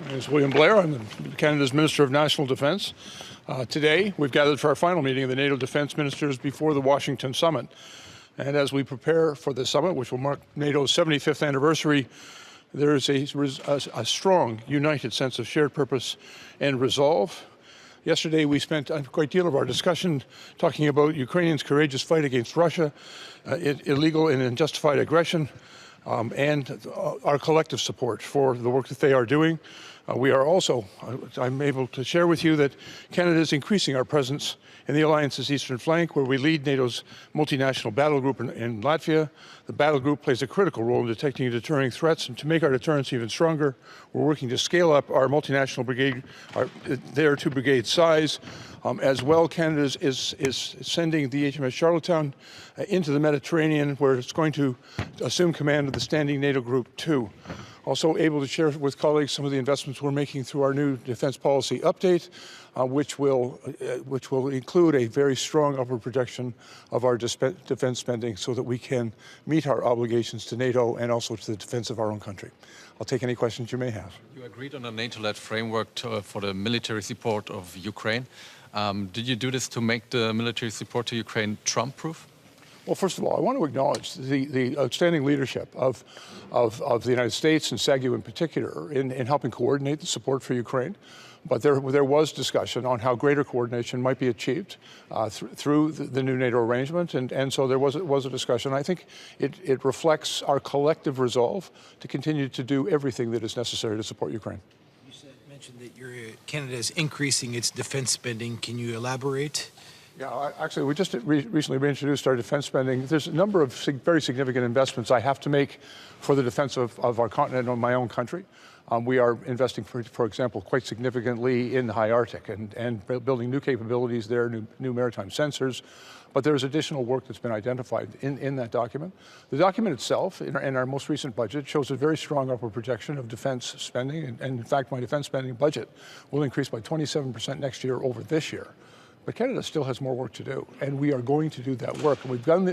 My name is William Blair. I'm Canada's Minister of National Defence. Today, we've gathered for our final meeting of the NATO Defence Ministers before the Washington Summit. And as we prepare for the summit, which will mark NATO's 75th anniversary, there is a strong, united sense of shared purpose and resolve. Yesterday, we spent a great deal of our discussion talking about Ukrainians' courageous fight against Russia, illegal and unjustified aggression, and our collective support for the work that they are doing. We are also, I'm able to share with you that Canada is increasing our presence in the Alliance's eastern flank, where we lead NATO's multinational battle group in Latvia. The battle group plays a critical role in detecting and deterring threats, and to make our deterrence even stronger, we're working to scale up our multinational brigade, their two-brigade size. As well, Canada is sending the HMS Charlottetown into the Mediterranean, where it's going to assume command of the standing NATO Group 2. Also able to share with colleagues some of the investments we're making through our new defense policy update, which will include a very strong upward projection of our defense spending so that we can meet our obligations to NATO and also to the defense of our own country. I'll take any questions you may have. You agreed on a NATO-led framework for the military support of Ukraine. Did you do this to make the military support to Ukraine Trump-proof? Well, first of all, I want to acknowledge the outstanding leadership of the United States and SAGU in particular in helping coordinate the support for Ukraine. But there was discussion on how greater coordination might be achieved through the new NATO arrangement, and so there was a discussion. I think it reflects our collective resolve to continue to do everything that is necessary to support Ukraine. You mentioned that Canada is increasing its defense spending. Can you elaborate? Yeah, actually, we just recently reintroduced our defense spending. There's a number of very significant investments I have to make for the defense of our continent and my own country. We are investing, for example, quite significantly in the high Arctic and building new capabilities there, new maritime sensors. But there's additional work that's been identified in that document. The document itself, in our most recent budget, shows a very strong upward projection of defense spending. And in fact, my defense spending budget will increase by 27% next year over this year. But Canada still has more work to do, and we are going to do that work. And we've begun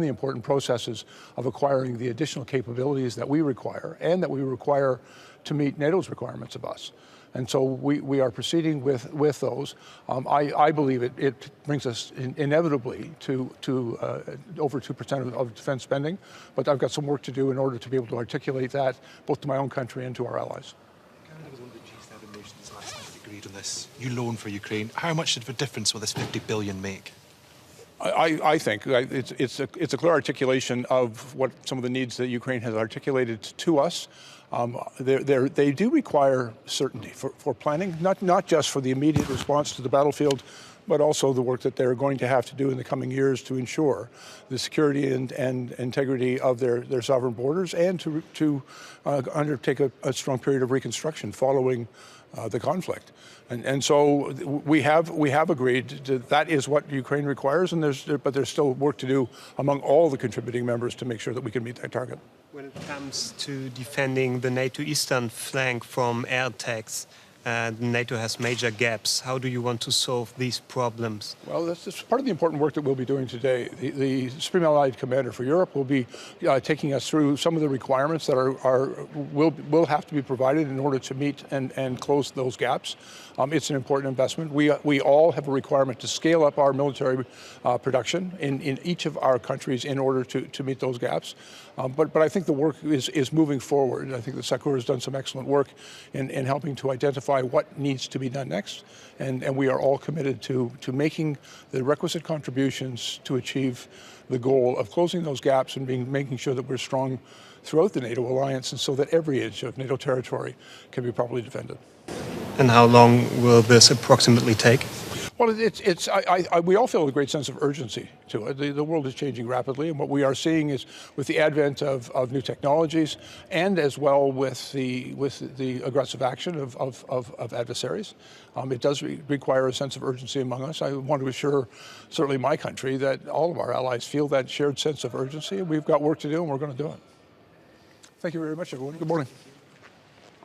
the important processes of acquiring the additional capabilities that we require and that we require to meet NATO's requirements of us. And so we are proceeding with those. I believe it brings us inevitably to over 2% of defense spending, but I've got some work to do in order to be able to articulate that both to my own country and to our allies. Canada was one of the G7 nations last time that agreed on this new loan for Ukraine. How much of a difference will this $50 billion make? I think it's a clear articulation of what some of the needs that Ukraine has articulated to us. They do require certainty for planning, not just for the immediate response to the battlefield, but also the work that they're going to have to do in the coming years to ensure the security and integrity of their sovereign borders and to undertake a strong period of reconstruction following the conflict. And so we have agreed that is what Ukraine requires, but there's still work to do among all the contributing members to make sure that we can meet that target. When it comes to defending the NATO eastern flank from air attacks, NATO has major gaps. How do you want to solve these problems? Well, that's part of the important work that we'll be doing today. The Supreme Allied Commander for Europe will be taking us through some of the requirements that will have to be provided in order to meet and close those gaps. It's an important investment. We all have a requirement to scale up our military production in each of our countries in order to meet those gaps. But I think the work is moving forward. I think the SACEUR has done some excellent work in helping to identify what needs to be done next, and we are all committed to making the requisite contributions to achieve the goal of closing those gaps and making sure that we're strong throughout the NATO alliance, and so that every inch of NATO territory can be properly defended. And how long will this approximately take? Well, we all feel a great sense of urgency to it. The world is changing rapidly, and what we are seeing is with the advent of new technologies and as well with the aggressive action of adversaries, it does require a sense of urgency among us. I want to assure certainly my country that all of our allies feel that shared sense of urgency, and we've got work to do, and we're going to do it. Thank you very much, everyone. Good morning.